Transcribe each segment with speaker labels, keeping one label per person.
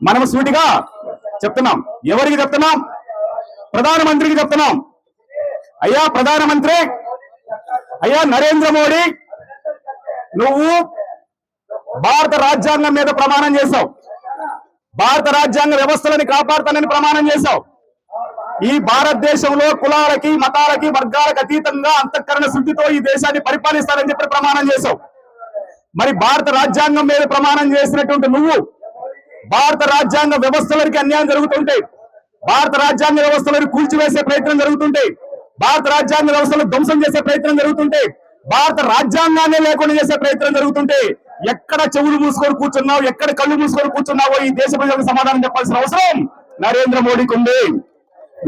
Speaker 1: మనం సూటిగా చెప్తున్నాం. ఎవరికి చెప్తున్నాం? ప్రధానమంత్రికి చెప్తున్నాం. అయ్యా ప్రధానమంత్రి, అయ్యా నరేంద్ర మోడీ, నువ్వు భారత రాజ్యాంగం మీద ప్రమాణం చేశావు. భారత రాజ్యాంగ వ్యవస్థలని కాపాడుతానని ప్రమాణం చేశావు. ఈ భారతదేశంలో కులాలకి, మతాలకి, వర్గాలకు అతీతంగా అంతఃకరణ శుద్ధితో ఈ దేశాన్ని పరిపాలిస్తానని చెప్పి ప్రమాణం చేశావు. మరి భారత రాజ్యాంగం మీద ప్రమాణం చేసినటువంటి నువ్వు భారత రాజ్యాంగ వ్యవస్థలకి అన్యాయం జరుగుతుంటే, భారత రాజ్యాంగ వ్యవస్థలను కూల్చివేసే ప్రయత్నం జరుగుతుంటే, భారత రాజ్యాంగ వ్యవస్థను ధ్వంసం చేసే ప్రయత్నం జరుగుతుంటే, భారత రాజ్యాంగాన్ని లేకుండా చేసే ప్రయత్నం జరుగుతుంటే, ఎక్కడ చెవులు మూసుకొని కూర్చున్నావు, ఎక్కడ కళ్ళు మూసుకొని కూర్చున్నావో ఈ దేశ ప్రజలకు సమాధానం చెప్పాల్సిన అవసరం నరేంద్ర మోడీకి ఉంది.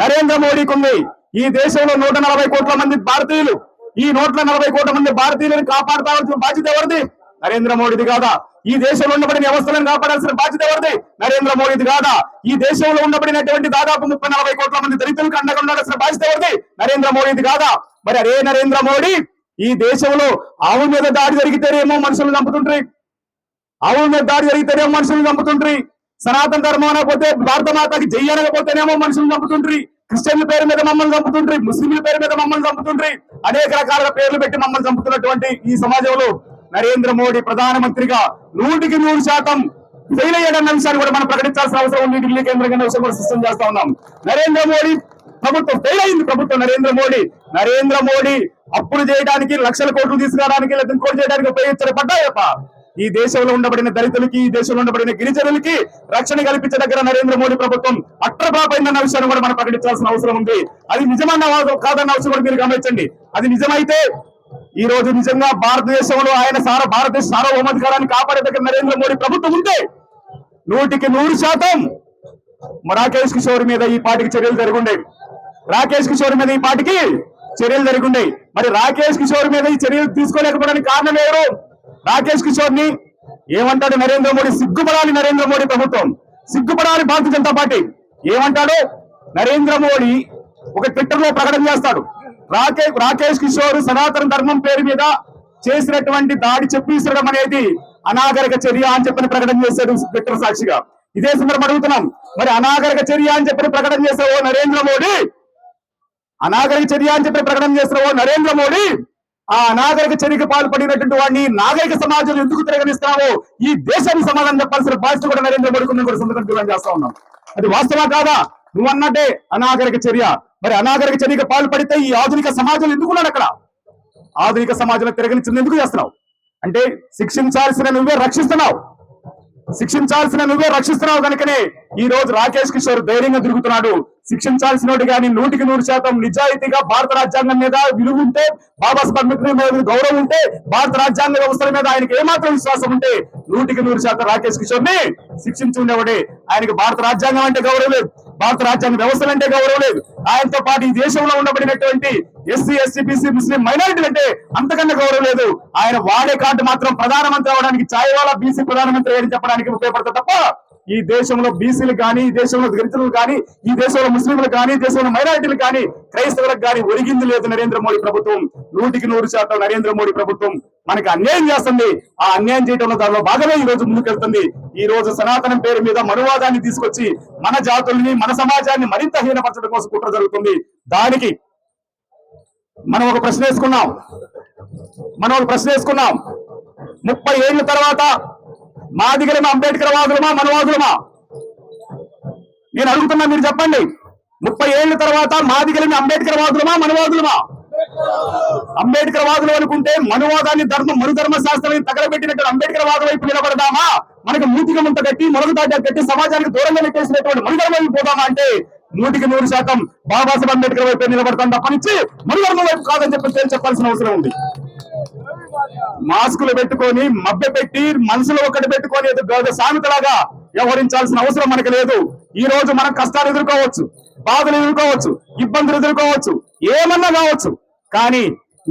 Speaker 1: నరేంద్ర మోడీకి ఉంది. ఈ దేశంలో 140 కోట్ల మంది భారతీయులు, ఈ 140 కోట్ల మంది భారతీయులను కాపాడుతాల్సిన బాధ్యత ఎవరిది? నరేంద్ర మోడీది కాదా? ఈ దేశంలో ఉండబడిన వ్యవస్థలను కాపాడాల్సిన బాధ్యత ఎవరిది? నరేంద్ర మోడీది కాదా? ఈ దేశంలో ఉండబడినటువంటి దాదాపు 30-40 కోట్ల మంది దళితులకు అండగా ఉండాల్సిన బాధ్యత ఎవరిది? నరేంద్ర మోడీది కాదా? మరి అరే నరేంద్ర మోడీ, ఈ దేశంలో ఆవు మీద దాడి జరిగితేనేమో మనుషులు చంపుతుండ్రి, ఆవు మీద దాడి జరిగితేనేమో మనుషులు చంపుతుండ్రి, సనాతన ధర్మం అనకపోతే భారత మాతకి జై అనకపోతేనేమో మనుషులు చంపుతుండ్రి, క్రిస్టియన్ల పేరు మీద మమ్మల్ని చంపుతుండ్రి, ముస్లింల పేరు మీద మమ్మల్ని చంపుతుండ్రి, అనేక రకాల పేర్లు పెట్టి మమ్మల్ని చంపుతున్నటువంటి ఈ సమాజంలో నరేంద్ర మోడీ ప్రధానమంత్రిగా 100% ఫెయిల్ అయ్యాడన్న విషయాన్ని కూడా మనం ప్రకటించాల్సిన అవసరం ఉంది. ఢిల్లీ కేంద్రంగా విషయం కూడా సిస్టమ్ చేస్తా ఉన్నాం. నరేంద్ర మోడీ ప్రభుత్వం ఫెయిల్ అయింది. ప్రభుత్వం నరేంద్ర మోడీ అప్పులు చేయడానికి, లక్షల కోట్లు తీసుకురావడానికి, లేదా ఇంకోటి చేయడానికి ఉపయోగించిన పడ్డాయప్ప. ఈ దేశంలో ఉండబడిన దళితులకి, ఈ దేశంలో ఉండబడిన గిరిజనులకి రక్షణ కల్పించే దగ్గర నరేంద్ర మోడీ ప్రభుత్వం అట్రబాపైందన్న విషయాన్ని కూడా మనం ప్రకటించాల్సిన అవసరం ఉంది. అది నిజమన్న కాదన్న అవసరం కూడా మీరు గమనించండి. అది నిజమైతే ఈ రోజు నిజంగా భారతదేశంలో ఆయన భారతదేశ సార్వభౌమాధికారాన్ని కాపాడే దగ్గర నరేంద్ర మోడీ ప్రభుత్వం ఉంటే 100% రాకేష్ కిషోర్ మీద ఈ పార్టీకి చర్యలు జరుగుండేవి. రాకేష్ కిషోర్ మీద ఈ పార్టీకి చర్యలు జరుగుండేవి. మరి రాకేష్ కిషోర్ మీద ఈ చర్యలు తీసుకోలేకపోవడానికి కారణం ఎవరు? రాకేష్ కిషోర్ ని ఏమంటాడు నరేంద్ర మోడీ? సిగ్గుపడాలి నరేంద్ర మోడీ ప్రభుత్వం, సిగ్గుపడాలి భారతీయ జనతా పార్టీ. ఏమంటాడు నరేంద్ర మోడీ? ఒక ట్విట్టర్ లో ప్రకటన చేస్తాడు, రాకేష్ కిషోర్ సనాతన ధర్మం పేరు మీద చేసినటువంటి దాడి చెప్పిసడం అనేది అనాగరిక చర్య అని చెప్పిన ప్రకటన చేశాడు ట్విట్టర్ సాక్షిగా. ఇదే సందర్భం అడుగుతున్నాం, మరి అనాగరిక చర్య అని చెప్పిన ప్రకటన చేసావో నరేంద్ర మోడీ, అనాగరిక చర్య అని చెప్పిన ప్రకటన చేస్తున్నావో నరేంద్ర మోడీ, ఆ అనాగరిక చర్యకు పాల్పడినటువంటి వాడిని నాగరిక సమాజం ఎందుకు తిరగనిస్తున్నావో ఈ దేశానికి సమాధానం చెప్పాల్సిన బాధ్యత కూడా నరేంద్ర మోడీకి కూడా సందర్భంగా చేస్తా ఉన్నాం. అది వాస్తవా కాదా? నువ్వు అన్నట్టే అనాగరిక చర్య. మరి అనాగరిక చర్యకు పాల్పడితే ఈ ఆధునిక సమాజం ఎందుకున్నాడు? అక్కడ ఆధునిక సమాజంలో తిరగనిచ్చింది ఎందుకు చేస్తున్నావు? అంటే శిక్షించాల్సిన నువ్వే రక్షిస్తున్నావు కనుకనే ఈ రోజు రాకేష్ కిషోర్ ధైర్యంగా తిరుగుతున్నాడు. శిక్షించాల్సినోడు కానీ 100% నిజాయితీగా భారత రాజ్యాంగం మీద విలువ ఉంటే, బాబాసాహెబ్ అంబేద్కర్ మీద గౌరవం ఉంటే, భారత రాజ్యాంగ వ్యవస్థల మీద ఆయనకి ఏమాత్రం విశ్వాసం ఉంటే 100% రాకేష్ కిషోర్ ని శిక్షించి ఉండేవాడే. ఆయనకి భారత రాజ్యాంగం అంటే గౌరవం లేదు, భారత రాజ్యాంగ వ్యవస్థలు అంటే గౌరవం లేదు. ఆయనతో పాటు ఈ దేశంలో ఉండబడినటువంటి ఎస్సీ, ఎస్సీ, బీసీ, ముస్లిం మైనారిటీలు అంటే అంతకన్నా గౌరవం లేదు. ఆయన వాడే కార్డు మాత్రం ప్రధానమంత్రి అవడానికి, ఛాయవాలా బీసీ ప్రధానమంత్రి అని చెప్పడానికి ఉపయోగపడతా తప్ప ఈ దేశంలో బీసీలు కానీ, ఈ దేశంలో దళితులు కానీ, ఈ దేశంలో ముస్లింలు కానీ, ఈ దేశంలో మైనారిటీలు కానీ, క్రైస్తవులకు కానీ ఒరిగింది లేదు నరేంద్ర మోడీ ప్రభుత్వం. 100% నరేంద్ర మోడీ ప్రభుత్వం మనకి అన్యాయం చేస్తుంది. ఆ అన్యాయం చేయడంలో దానిలో భాగమే ఈ రోజు ముందుకెళ్తుంది. ఈ రోజు సనాతనం పేరు మీద మనువాదాన్ని తీసుకొచ్చి మన జాతుల్ని, మన సమాజాన్ని మరింత హీనపరచడం కోసం కుట్ర జరుగుతుంది. దానికి మనం ఒక ప్రశ్న వేసుకున్నాం. 30 ఏళ్ల తర్వాత మాదిగలమా, అంబేద్కర్ వాదులమా, మనవాదులమా? నేను అడుగుతున్నా, మీరు చెప్పండి. 30 ఏళ్ల తర్వాత మాదిగలమి అంబేద్కర్ వాదులమా, మనవాదులమా? అంబేద్కర్ వాదులు అనుకుంటే మనువాదాన్ని మనుధర్మ శాస్త్రాన్ని తగలబెట్టినట్టు అంబేద్కర్ వాదం వైపు నిలబడదామా? మనకి మూతిగా ముంత కట్టి, మొలక తాజా కట్టి సమాజానికి దూరంగా నెట్టేసినటువంటి మనుధర్మ వైపు పోదామా? అంటే 100% బాబాసాహెబ్ అంబేద్కర్ వైపు నిలబడతాం తప్పనిచ్చి మనుధర్మ వైపు కాదని చెప్పి చెప్పాల్సిన అవసరం ఉంది. మాస్కులు పెట్టుకొని, మభ్య పెట్టి, మనసులో ఒకటి పెట్టుకొని సామెతలాగా వ్యవహరించాల్సిన అవసరం మనకు లేదు. ఈ రోజు మనం కష్టాలు ఎదుర్కోవచ్చు, బాధలు ఎదుర్కోవచ్చు, ఇబ్బందులు ఎదుర్కోవచ్చు, ఏమన్నా కావచ్చు. కానీ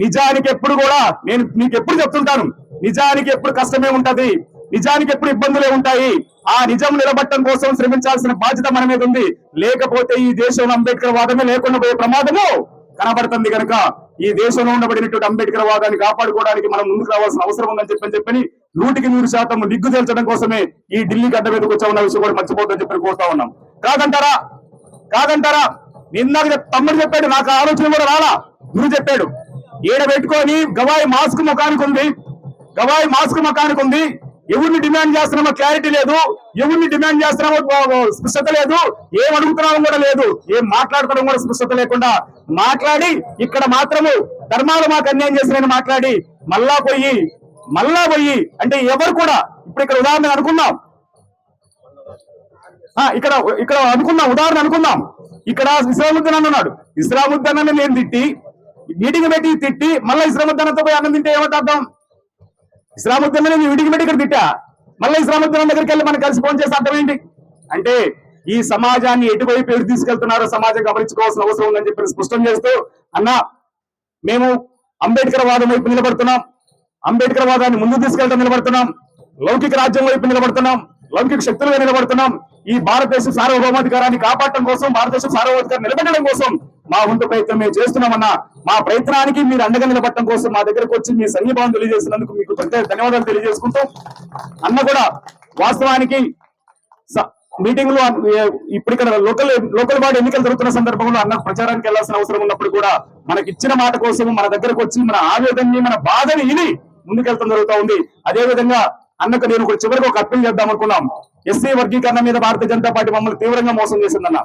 Speaker 1: నిజానికి ఎప్పుడు కూడా నేను మీకు ఎప్పుడు చెప్తుంటాను, నిజానికి ఎప్పుడు కష్టమే ఉంటది, నిజానికి ఎప్పుడు ఇబ్బందులే ఉంటాయి. ఆ నిజం నిలబట్టడం కోసం శ్రమించాల్సిన బాధ్యత మన మీద ఉంది. లేకపోతే ఈ దేశంలో అంబేద్కర్ వాదమే లేకుండా పోయే ప్రమాదము కనబడుతుంది. కనుక ఈ దేశంలో ఉండబడినటువంటి అంబేద్కర్ వాదాన్ని కాపాడుకోవడానికి మనం ముందుకు రావాల్సిన అవసరం ఉందని చెప్పని 100% నిగ్గు తేల్చడం కోసమే ఈ ఢిల్లీ గడ్డ మీదకి వచ్చామన్న విషయం కూడా మర్చిపోతుందని చెప్పి కోరుతా ఉన్నాం. కాదంటారా? కాదంటారా? నిన్న తమ్ముడు చెప్పాడు, నాకు ఆలోచన కూడా రాలా. గురు చెప్పాడు, ఈడ పెట్టుకొని గవాయి మాస్క్ ముఖానికి ఉంది, గవాయి మాస్క్ ముఖానికి ఉంది. ఎవరిని డిమాండ్ చేస్తున్నామో క్లారిటీ లేదు, ఎవరిని డిమాండ్ చేస్తున్నామో స్పష్టత లేదు, ఏం అడుగుతున్నామో కూడా లేదు, ఏం మాట్లాడుకోవడం కూడా స్పష్టత లేకుండా మాట్లాడి ఇక్కడ మాత్రము ధర్మాలు మాకు అన్యాయం చేసినని మాట్లాడి మళ్ళా పోయి అంటే ఎవరు కూడా ఇప్పుడు ఇక్కడ ఉదాహరణ అనుకుందాం, ఇక్కడ ఉదాహరణ అనుకుందాం. ఇక్కడ ఇస్లాముద్దీన్ అన్నాడు, ఇస్లాముద్దీన్ నేను తిట్టి మీటింగ్ పెట్టి తిట్టి మళ్ళీ ఇస్లాముద్దీన్తో పోయి అన్నం తింటే ఏమంటాం? ఇస్లాముద్దీన్ నేను మీటింగ్ పెట్టి ఇక్కడ తిట్టా, మళ్ళీ ఇస్లాముద్దీన్ దగ్గరికి వెళ్ళి మనం కలిసి ఫోన్ చేసి అర్థం ఏంటి? అంటే ఈ సమాజాన్ని ఎటువైపు ఎటు తీసుకెళ్తున్నారో సమాజం గమనించుకోవాల్సిన అవసరం ఉందని చెప్పి స్పష్టం చేస్తూ, అన్నా మేము అంబేద్కర్ వాదం వైపు నిలబడుతున్నాం, అంబేద్కర్ వాదాన్ని ముందుకు తీసుకెళ్ళడం నిలబడుతున్నాం, లౌకిక రాజ్యం వైపు నిలబడుతున్నాం, లౌకిక శక్తులుగా నిలబడుతున్నాం. ఈ భారతదేశ సార్వభౌమాధికారాన్ని కాపాడటం కోసం, భారతదేశ సార్వభౌమాధికారాన్ని నిలబెట్టడం కోసం మా వంతు ప్రయత్నం మేము చేస్తున్నామన్నా. మా ప్రయత్నానికి మీరు అండగా నిలబడటం కోసం మా దగ్గరకు వచ్చి మీ సంఘీభావం తెలియజేసినందుకు మీకు ప్రత్యేక ధన్యవాదాలు తెలియజేసుకుంటూ, అన్న కూడా వాస్తవానికి మీటింగ్ లో ఇప్పుడు ఇక్కడ లోకల్ బాడీ ఎన్నికలు జరుగుతున్న సందర్భంలో అన్నకు ప్రచారానికి వెళ్లాల్సిన అవసరం ఉన్నప్పుడు కూడా మనకి ఇచ్చిన మాట కోసం మన దగ్గరకు వచ్చి మన ఆవేదనని, మన బాధని విని ముందుకెళ్తాం జరుగుతూ ఉంది. అదే విధంగా అన్నకు నేను చివరికి ఒక అప్పీల్ చేద్దాం అనుకున్నాం. ఎస్సీ వర్గీకరణ మీద భారతీయ జనతా పార్టీ మమ్మల్ని తీవ్రంగా మోసం చేసిందన్న.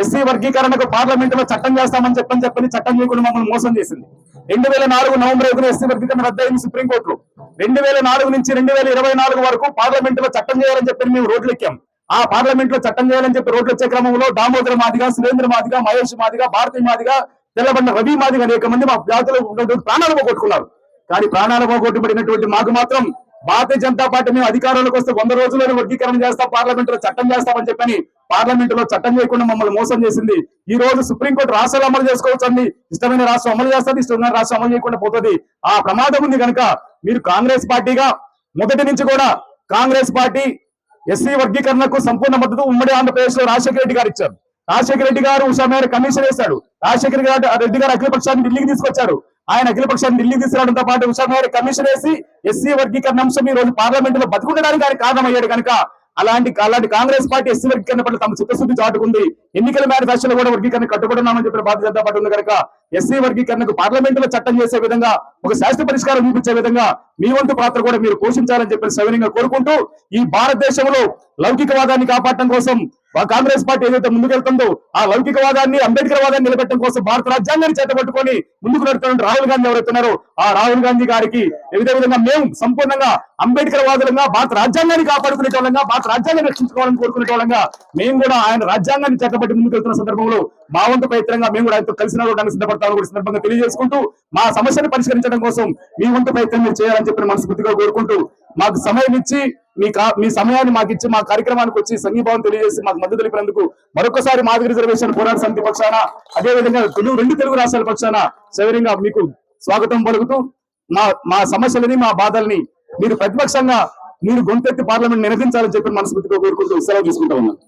Speaker 1: ఎస్సీ వర్గీకరణకు పార్లమెంట్ లో చట్టం చేస్తామని చెప్పని చట్టం చేయకుండా మమ్మల్ని మోసం చేసింది. 2004 నవంబర్ 5న ఎస్సీ వర్గీకరణ రద్దయింది సుప్రీంకోర్టులో. 2004 నుంచి 2024 వరకు పార్లమెంట్ లో చట్టం చేయాలని చెప్పి మేము రోడ్లు ఎక్కాం. ఆ పార్లమెంట్ లో చట్టం చేయాలని చెప్పి రోడ్లు వచ్చే క్రమంలో దామోదర మాదిగా, సురేంద్ర మాదిగా, మహేష్ మాదిగా, భారతీ మాదిగా, తెల్లబండ రవి మాదిగా అనేక మంది మా జాతులు ప్రాణాలు పోగొట్టుకున్నారు. కానీ ప్రాణాలు పోగొట్టుబడినటువంటి మాకు మాత్రం భారతీయ జనతా పార్టీ మేము అధికారంలోకి వస్తే 100 రోజుల్లోనే వర్గీకరణ చేస్తాం, పార్లమెంట్ లో చట్టం చేస్తామని చెప్పని పార్లమెంట్ లో చట్టం చేయకుండా మమ్మల్ని మోసం చేసింది. ఈ రోజు సుప్రీంకోర్టు రాష్ట్రాలు అమలు చేసుకోవచ్చండి, ఇష్టమైన రాష్ట్రం అమలు చేస్తుంది, ఇష్టమైన రాష్ట్రం అమలు చేయకుండా పోతుంది. ఆ ప్రమాదం ఉంది కనుక మీరు కాంగ్రెస్ పార్టీగా మొదటి నుంచి కూడా కాంగ్రెస్ పార్టీ ఎస్సీ వర్గీకరణకు సంపూర్ణ మద్దతు ఉమ్మడి ఆంధ్రప్రదేశ్ లో రాజశేఖర రెడ్డి గారు ఇచ్చారు. రాజశేఖర రెడ్డి గారు ఉషా మేరకు కమిషన్ వేశాడు. రాజశేఖర రెడ్డి గారు అఖిలపక్షాన్ని ఢిల్లీకి తీసుకొచ్చారు. ఆయన అఖిలపక్షాన్ని ఢిల్లీకి తీసుకురావడంతో పాటు ఉషా మేరకు కమిషన్ వేసి ఎస్సీ వర్గీకరణ అంశం ఈ రోజు పార్లమెంట్ లో బతుకుండడానికి ఆయన కారణమయ్యాడు కనుక అలాంటి కాంగ్రెస్ పార్టీ ఎస్సీ వర్గీకరణ పట్ల తమ చిత్తశుద్ధి చాటుకుంది. ఎన్నికల మేనిఫెస్టోలో కూడా వర్గీకరణ కట్టుబడున్నామని చెప్పిన భారతీయ జనతా పార్టీ ఉంది కనుక ఎస్సీ వర్గీకరణకు పార్లమెంట్ లో చట్టం చేసే విధంగా, ఒక శాశ్వత పరిష్కారం చూపించే విధంగా మీ వంతు పాత్ర కూడా మీరు పోషించాలని చెప్పి సవినయంగా కోరుకుంటూ, ఈ భారతదేశంలో లౌకికవాదాన్ని కాపాడటం కోసం కాంగ్రెస్ పార్టీ ఏదైతే ముందుకెళ్తుందో ఆ లౌకికవాదాన్ని, అంబేద్కర్ వాదాన్ని నిలబెట్టడం కోసం భారత రాజ్యాంగాన్ని చేతపట్టుకొని ముందుకు నడుతున్న రాహుల్ గాంధీ ఎవరైతున్నారో ఆ రాహుల్ గాంధీ గారికి ఏదే విధంగా మేము సంపూర్ణంగా అంబేద్కర్ వాదులంగా భారత రాజ్యాంగాన్ని కాపాడుకునే వాళ్ళంగా, భారత రాజ్యాంగాన్ని రక్షించుకోవాలని కోరుకునే వాళ్ళంగా మేము కూడా ఆయన రాజ్యాంగాన్ని చేతపట్టి ముందుకు వెళ్తున్న సందర్భంలో మా వంతు ప్రయత్నంగా మేము కూడా ఆయనతో కలిసి నడవడానికి సిద్ధపడతామని కూడా సందర్భంగా తెలియజేసుకుంటూ, మా సమస్యను పరిష్కరించడం కోసం మీ వంతు ప్రయత్నం మీరు చేయాలని చెప్పి మనస్ఫూర్తిగా కోరుకుంటూ, మాకు సమయం ఇచ్చి మీ సమయాన్ని మాకు ఇచ్చి మా కార్యక్రమానికి వచ్చి సంఘీభావం తెలియజేసి మాకు మద్దతు తెలిపినందుకు మరొకసారి మాదిగ రిజర్వేషన్ పోరాట సమితి పక్షాన, అదేవిధంగా రెండు తెలుగు రాష్ట్రాల పక్షాన సవినయంగా మీకు స్వాగతం పలుకుతూ, మా సమస్యలని, మా బాధల్ని మీరు ప్రతిపక్షంగా మీరు గొంతెత్తి పార్లమెంట్ నిర్వహించాలని చెప్పి మనస్ఫూర్తిగా కోరుకుంటూ సెలవు తీసుకుంటా ఉన్నాను.